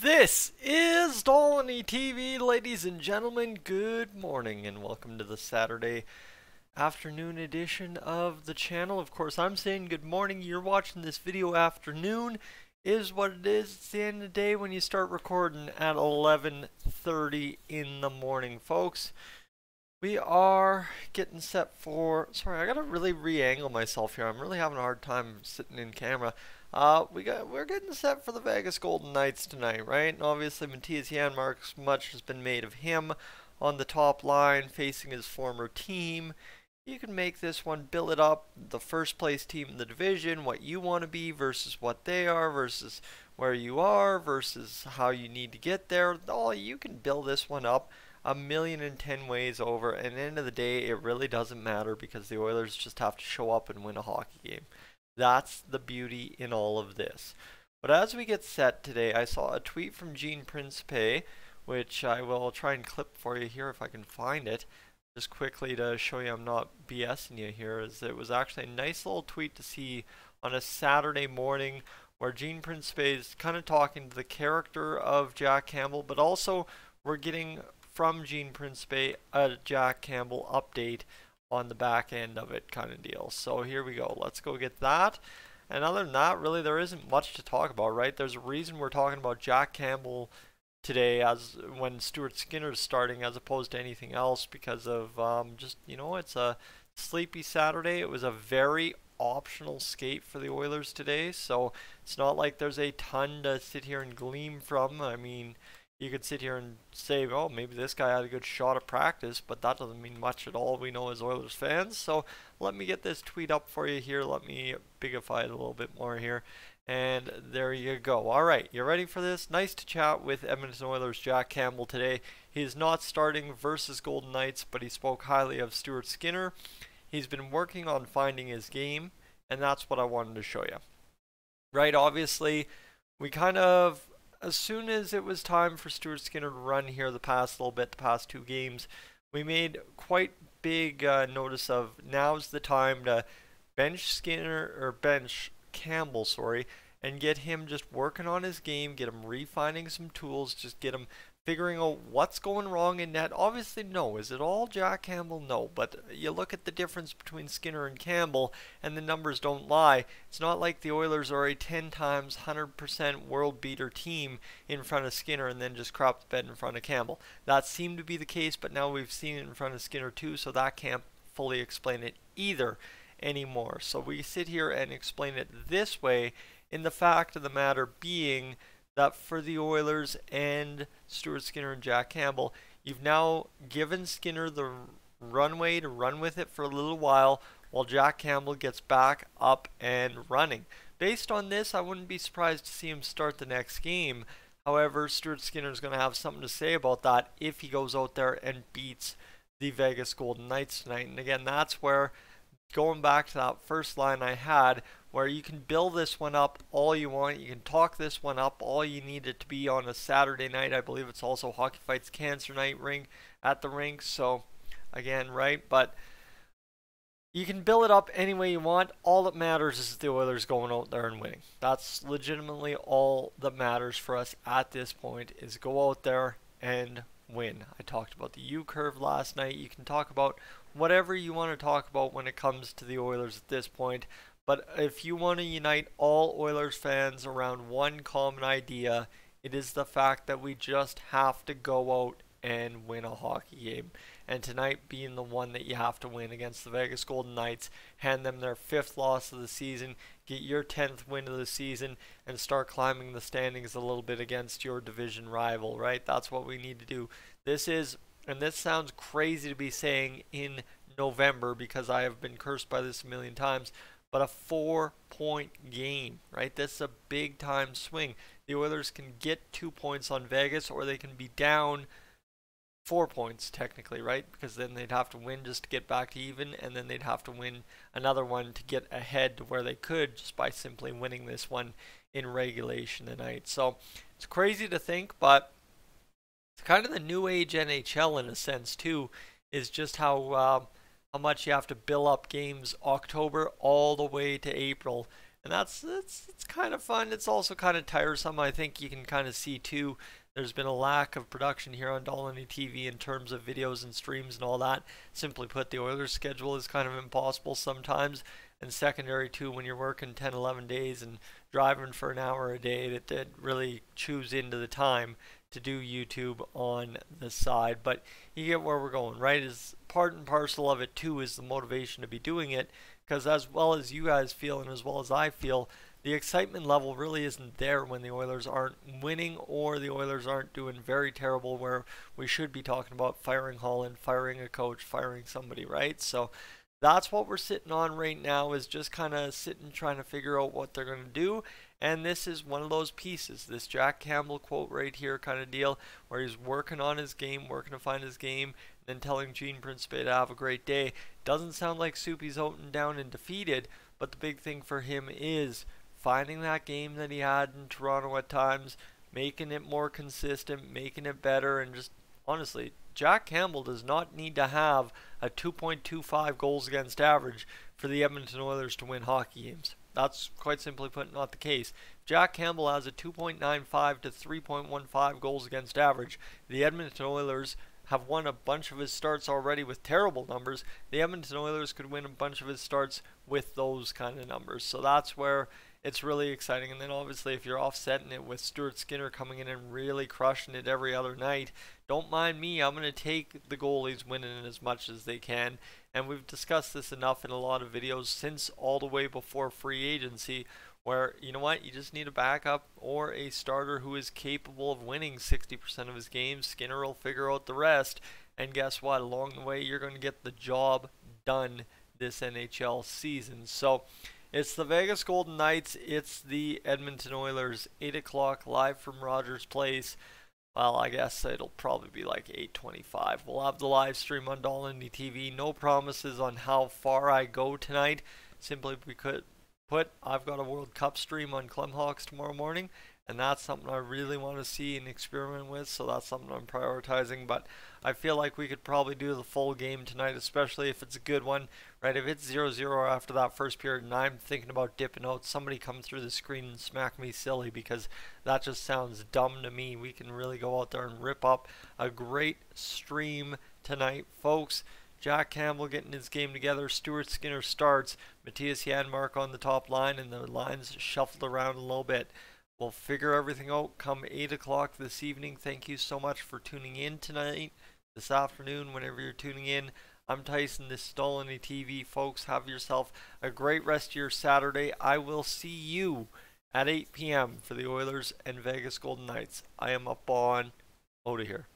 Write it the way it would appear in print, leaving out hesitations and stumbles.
This is Dolany TV, ladies and gentlemen. Good morning and welcome to the Saturday afternoon edition of the channel. Of course, I'm saying good morning. You're watching this video afternoon is what it is. It's the end of the day when you start recording at 11:30 in the morning, folks. We are getting set for, sorry, I gotta really re-angle myself here. I'm really having a hard time sitting in camera. We're getting set for the Vegas Golden Knights tonight, right? And obviously Mattias Janmark, much has been made of him on the top line facing his former team. You can make this one, build it up, the first place team in the division, what you want to be versus what they are, versus where you are, versus how you need to get there. You can build this one up 1,000,010 ways over, and at the end of the day, it really doesn't matter because the Oilers just have to show up and win a hockey game. That's the beauty in all of this. But as we get set today, I saw a tweet from Gene Principe, which I will try and clip for you here if I can find it. Just quickly to show you I'm not BSing you here, is it was actually a nice little tweet to see on a Saturday morning where Gene Principe is kind of talking to the character of Jack Campbell, but also we're getting from Gene Principe a Jack Campbell update on the back end of it kind of deal. So here we go. Let's go get that. And other than that, really there isn't much to talk about, right? There's a reason we're talking about Jack Campbell today as when Stuart Skinner is starting as opposed to anything else because of just, it's a sleepy Saturday. It was a very optional skate for the Oilers today. So it's not like there's a ton to sit here and glean from. I mean, you could sit here and say, oh, maybe this guy had a good shot at practice, but that doesn't mean much at all. We know as Oilers fans. So let me get this tweet up for you here. Let me bigify it a little bit more here. And there you go. All right, you ready for this? Nice to chat with Edmonton Oilers' Jack Campbell today. He's not starting versus Golden Knights, but he spoke highly of Stuart Skinner. He's been working on finding his game, and that's what I wanted to show you. Right, obviously, we kind of, as soon as it was time for Stuart Skinner to run here the past two games, we made quite big notice of now's the time to bench Campbell, and get him just working on his game, get him refining some tools, just get him figuring out what's going wrong in net. Obviously, no. Is it all Jack Campbell? No. But you look at the difference between Skinner and Campbell, and the numbers don't lie. It's not like the Oilers are a 10 times 100% world beater team in front of Skinner and then just crop the bed in front of Campbell. That seemed to be the case, but now we've seen it in front of Skinner too, so that can't fully explain it either anymore. So we sit here and explain it this way, in the fact of the matter being that for the Oilers and Stuart Skinner and Jack Campbell, you've now given Skinner the runway to run with it for a little while Jack Campbell gets back up and running. Based on this, I wouldn't be surprised to see him start the next game. However, Stuart Skinner is going to have something to say about that if he goes out there and beats the Vegas Golden Knights tonight. And again, that's where, going back to that first line I had, where you can build this one up all you want. You can talk this one up all you need it to be on a Saturday night. I believe it's also Hockey Fights Cancer Night at the rink. So, again, right? But you can build it up any way you want. All that matters is the Oilers going out there and winning. That's legitimately all that matters for us at this point, is go out there and win. I talked about the U-curve last night. You can talk about whatever you want to talk about when it comes to the Oilers at this point. But if you want to unite all Oilers fans around one common idea, it is the fact that we just have to go out and win a hockey game. And tonight being the one that you have to win against the Vegas Golden Knights, hand them their 5th loss of the season, get your 10th win of the season, and start climbing the standings a little bit against your division rival, right? That's what we need to do. This is, and this sounds crazy to be saying in November because I have been cursed by this a million times, but a 4-point game, right? This is a big time swing. The Oilers can get 2 points on Vegas, or they can be down 4 points technically, right? Because then they'd have to win just to get back to even, and then they'd have to win another one to get ahead to where they could just by simply winning this one in regulation tonight. So it's crazy to think, but it's kind of the new age NHL in a sense too, is just how much you have to build up games October all the way to April And it's kind of fun. It's also kind of tiresome. I think you can kind of see too. There's been a lack of production here on Dolany TV in terms of videos and streams and all that. Simply put, the Oilers' schedule is kind of impossible sometimes. And secondary too, when you're working 10, 11 days and driving for an hour a day, that really chews into the time to do YouTube on the side. But you get where we're going, right? Is part and parcel of it too is the motivation to be doing it, because as well as you guys feel and as well as I feel, the excitement level really isn't there when the Oilers aren't winning or the Oilers aren't doing very terrible, where we should be talking about firing Holland, firing a coach, firing somebody, right? So that's what we're sitting on right now, is just kind of sitting trying to figure out what they're going to do. And this is one of those pieces, this Jack Campbell quote right here kind of deal, where he's working on his game, working to find his game, and then telling Gene Principe to have a great day. Doesn't sound like Soupy's out and down and defeated, but the big thing for him is finding that game that he had in Toronto at times, making it more consistent, making it better, and just honestly, Jack Campbell does not need to have a 2.25 goals against average for the Edmonton Oilers to win hockey games. That's quite simply put not the case. Jack Campbell has a 2.95 to 3.15 goals against average. The Edmonton Oilers have won a bunch of his starts already with terrible numbers. The Edmonton Oilers could win a bunch of his starts with those kind of numbers. So that's where it's really exciting. And then obviously if you're offsetting it with Stuart Skinner coming in and really crushing it every other night, don't mind me, I'm going to take the goalies winning as much as they can. And we've discussed this enough in a lot of videos since all the way before free agency, where, you know what, you just need a backup or a starter who is capable of winning 60% of his games. Skinner will figure out the rest. And guess what? Along the way, you're going to get the job done this NHL season. So it's the Vegas Golden Knights. It's the Edmonton Oilers. 8 o'clock live from Rogers Place. Well, I guess it'll probably be like 8:25. We'll have the live stream on Dolany TV. No promises on how far I go tonight. Simply because I've got a World Cup stream on Clemhawks tomorrow morning, and that's something I really want to see and experiment with, so that's something I'm prioritizing. But I feel like we could probably do the full game tonight, especially if it's a good one, right? If it's 0-0 after that first period and I'm thinking about dipping out, somebody come through the screen and smack me silly, because that just sounds dumb to me. We can really go out there and rip up a great stream tonight, folks. Jack Campbell getting his game together. Stuart Skinner starts. Matthias Janmark on the top line, and the lines shuffled around a little bit. We'll figure everything out come 8 o'clock this evening. Thank you so much for tuning in tonight, this afternoon, whenever you're tuning in. I'm Tyson, this is Dolany TV. Folks, have yourself a great rest of your Saturday. I will see you at 8 p.m. for the Oilers and Vegas Golden Knights. I am up on out of here.